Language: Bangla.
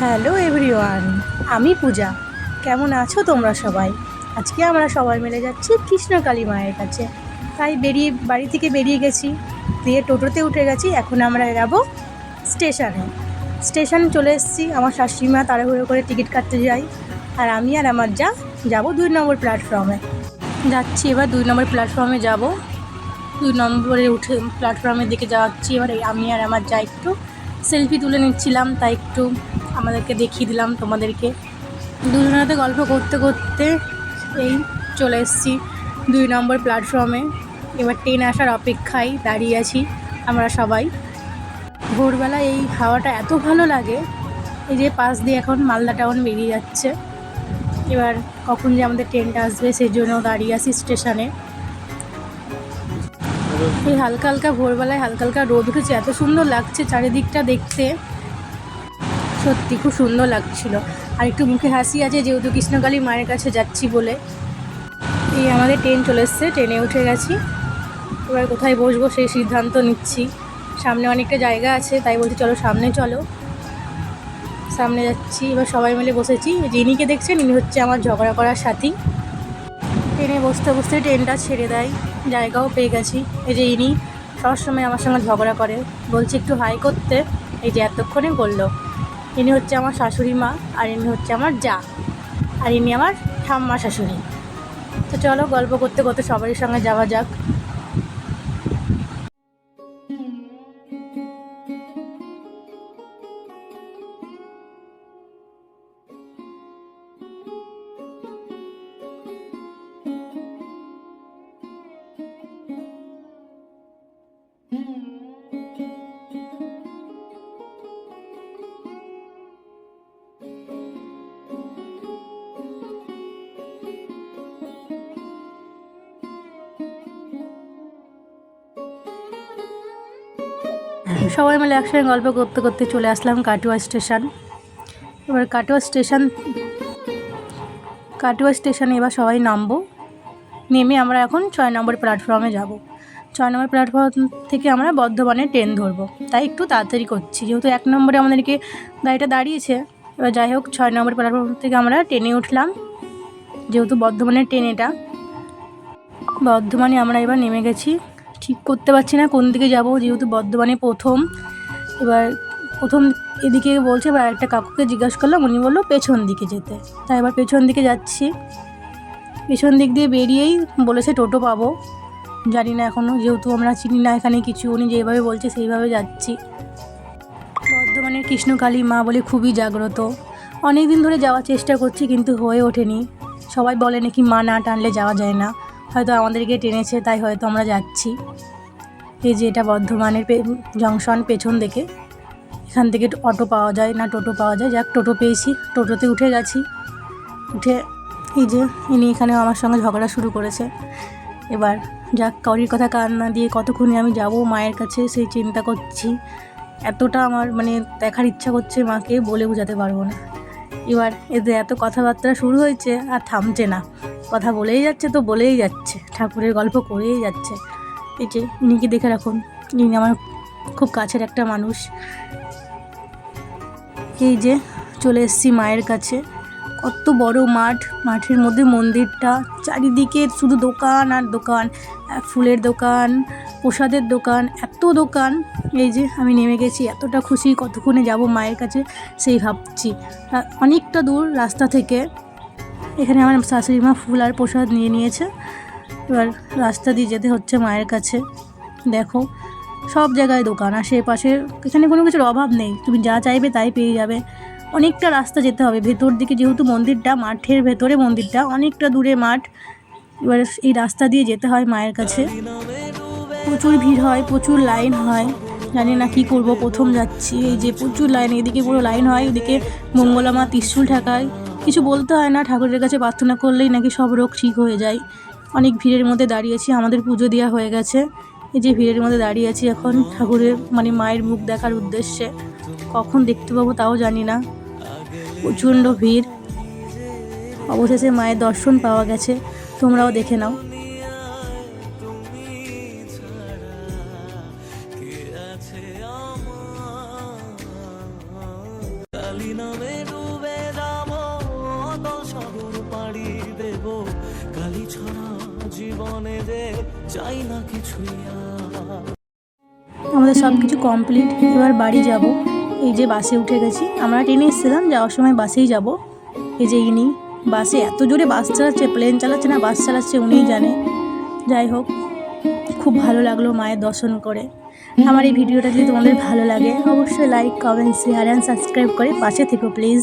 হ্যালো এভরিওয়ান, আমি পূজা। কেমন আছো তোমরা সবাই? আজকে আমরা সবাই মিলে যাচ্ছি কৃষ্ণকালী মায়ের কাছে। তাই বাড়ি থেকে বেরিয়ে গেছি, দিয়ে টোটোতে উঠে গেছি। এখন আমরা যাব স্টেশনে চলে এসেছি। আমার শাশুড়িমা তাড়াহুড়ো করে টিকিট কাটতে যাই, আর আমি আর আমার যাব 2 নম্বর প্ল্যাটফর্মে যাচ্ছি। এবার 2 নম্বর প্ল্যাটফর্মে যাব। 2 নম্বরে উঠে প্ল্যাটফর্মের দিকে যাচ্ছি। এবার আমি আর আমার একটু সেলফি তুলে নিচ্ছিলাম, তাই একটু আমাদেরকে দেখিয়ে দিলাম তোমাদেরকে। দুজনাতে গল্প করতে করতে এই চলে এসেছি 2 নম্বর প্ল্যাটফর্মে। এবার ট্রেন আসার অপেক্ষায় দাঁড়িয়ে আছি আমরা সবাই। ভোরবেলা এই হাওয়াটা এত ভালো লাগে। এই যে পাশ দিয়ে এখন মালদা টাউন বেরিয়ে যাচ্ছে। এবার কখন যে আমাদের ট্রেনটা আসবে সেই জন্য দাঁড়িয়ে আছি স্টেশনে। এই হালকা হালকা ভোরবেলায় হালকা হালকা রোদ উঠেছে, এত সুন্দর লাগছে চারিদিকটা দেখতে, সত্যি খুব সুন্দর লাগছিল। আর একটু মুখে হাসি আছে, যেহেতু কৃষ্ণকালী মায়ের কাছে যাচ্ছি বলে। এই আমাদের ট্রেন চলে এসছে, ট্রেনে উঠে গেছি। এবার কোথায় বসবো সেই সিদ্ধান্ত নিচ্ছি। সামনে অনেকটা জায়গা আছে, তাই বলছি চলো সামনে চলো। সামনে যাচ্ছি, এবার সবাই মিলে বসেছি। যিনিকে দেখছেন ইনি হচ্ছে আমার ঝগড়া করার সাথী। ট্রেনে বসতে বসতে ট্রেনটা ছেড়ে দেয়, জায়গাও পেয়ে গেছি। এই যে ইনি সবসময় আমার সঙ্গে ঝগড়া করে, বলছি একটু হাই করতে, এই যে এতক্ষণে করলো। ইনি হচ্ছে আমার শাশুড়ি মা, আর ইনি হচ্ছে আমার আর ইনি আমার ঠাম্মা শাশুড়ি। তো চলো গল্প করতে করতে সবারই সঙ্গে যাওয়া যাক। সবাই মিলে একসঙ্গে গল্প করতে করতে চলে আসলাম কাটোয়া স্টেশন। এবার কাটোয়া স্টেশনে এবার সবাই নামবো। নেমে আমরা এখন 6 নম্বর প্ল্যাটফর্মে যাব। 6 নম্বর প্ল্যাটফর্ম থেকে আমরা বর্ধমানের ট্রেন ধরবো, তাই একটু তাড়াতাড়ি করছি, যেহেতু 1 নম্বরে আমাদেরকে গাড়িটা দাঁড়িয়েছে। এবার যাই হোক, 6 নম্বর প্ল্যাটফর্ম থেকে আমরা ট্রেনে উঠলাম, যেহেতু বর্ধমানের ট্রেন এটা। বর্ধমানে আমরা এবার নেমে গেছি। ঠিক করতে পারছি না কোন দিকে যাব, যেহেতু বর্ধমানে প্রথম। এবার প্রথম এদিকে বলছে, এবার একটা কাকুকে জিজ্ঞাসা করলাম, উনি বললো পেছন দিকে যেতে। তাই এবার পেছন দিকে যাচ্ছি। পেছন দিক দিয়ে বেরিয়েই বলেছে টোটো পাবো, জানি না এখনও, যেহেতু আমরা চিনি না এখানে কিছু। উনি যেভাবে বলছে সেইভাবে যাচ্ছি। বর্ধমানের কৃষ্ণকালী মা বলে খুবই জাগ্রত। অনেক দিন ধরে যাওয়ার চেষ্টা করছি, কিন্তু হয়ে ওঠেনি। সবাই বলে নাকি মা না টানলে যাওয়া যায় না, হয়তো আমাদেরকে টেনেছে, তাই হয়তো আমরা যাচ্ছি। এই যে এটা বর্ধমানের জংশন, পেছন দিকে। এখান থেকে অটো পাওয়া যায় না টোটো পাওয়া যায়, যাক টোটো পেয়েছি, টোটোতে উঠে গেছি। উঠে এই যে ইনি এখানে আমার সঙ্গে ঝগড়া শুরু করেছে। এবার যাক, কাউরির কথা কান না দিয়ে কতক্ষণে আমি যাব মায়ের কাছে সেই চিন্তা করছি। এতটা আমার দেখার ইচ্ছা করছে মাকে, বলে বোঝাতে পারবো না। এবার এদের এত কথাবার্তা শুরু হয়েছে, আর থামছে না, কথা বলেই যাচ্ছে তো বলেই যাচ্ছে, ঠাকুরের গল্প করেই যাচ্ছে। এই যে ইনিকে দেখে রাখুন, ইনি আমার খুব কাছের একটা মানুষ। এই যে চলে এসেছি মায়ের কাছে। কত বড় মাঠ, মাঠের মধ্যে মন্দিরটা, চারিদিকে শুধু দোকান আর দোকান, ফুলের দোকান, প্রসাদের দোকান, এত দোকান। এই যে আমি নেমে গেছি, এতটা খুশি, কতক্ষণে যাব মায়ের কাছে সেই ভাবছি। অনেকটা দূর রাস্তা থেকে এখানে আমার শাশুড়ি মা ফুল আর প্রসাদ নিয়ে নিয়েছে। এবার রাস্তা দিয়ে যেতে হচ্ছে মায়ের কাছে। দেখো সব জায়গায় দোকান, আশেপাশে এখানে কোনো কিছুর অভাব নেই, তুমি যা চাইবে তাই পেয়ে যাবে। অনেকটা রাস্তা যেতে হবে ভেতর দিকে, যেহেতু মন্দিরটা মাঠের ভেতরে, মন্দিরটা অনেকটা দূরে মাঠ। এবার এই রাস্তা দিয়ে যেতে হয় মায়ের কাছে। প্রচুর ভিড় হয়, প্রচুর লাইন হয়, জানি না কী করব, প্রথম যাচ্ছি। এই যে প্রচুর লাইন, এদিকে পুরো লাইন হয়, এদিকে মঙ্গলা মা ত্রিশূল ঠেকায়। কিছু বলতে হয় না, ঠাকুরের কাছে প্রার্থনা করলেই নাকি সব রোগ ঠিক হয়ে যায়। অনেক ভিড়ের মধ্যে দাঁড়িয়েছি, আমাদের পুজো দেওয়া হয়ে গেছে। এই যে ভিড়ের মধ্যে দাঁড়িয়ে আছি এখন ঠাকুরের মায়ের মুখ দেখার উদ্দেশ্যে। কখন দেখতে পাবো তাও জানি না, প্রচণ্ড ভিড়। অবশেষে মায়ের দর্শন পাওয়া গেছে, তোমরাও দেখে নাও। নামে ডুবে যাব অতল সাগর পাড়ি দেব কালি ছড়া জীবনে যে চাই না কিছুই আর। আমাদের সব কিছু কমপ্লিট, এবার বাড়ি যাব। এই যে বাসে উঠে গেছি, আমরা ট্রেনে এসেছিলাম, যাওয়ার সময় বাসেই যাব। এই যে ইনি বাসে, এত জোরে বাস চালাচ্ছে, প্লেন চালাচ্ছে না বাস চালাচ্ছে উনিই জানে। যাই হোক, খুব ভালো লাগলো মায়ের দর্শন করে। আমার এই ভিডিওটা যদি তোমাদের ভালো লাগে অবশ্যই like, comment, share and subscribe করে পাশে থেকো প্লিজ।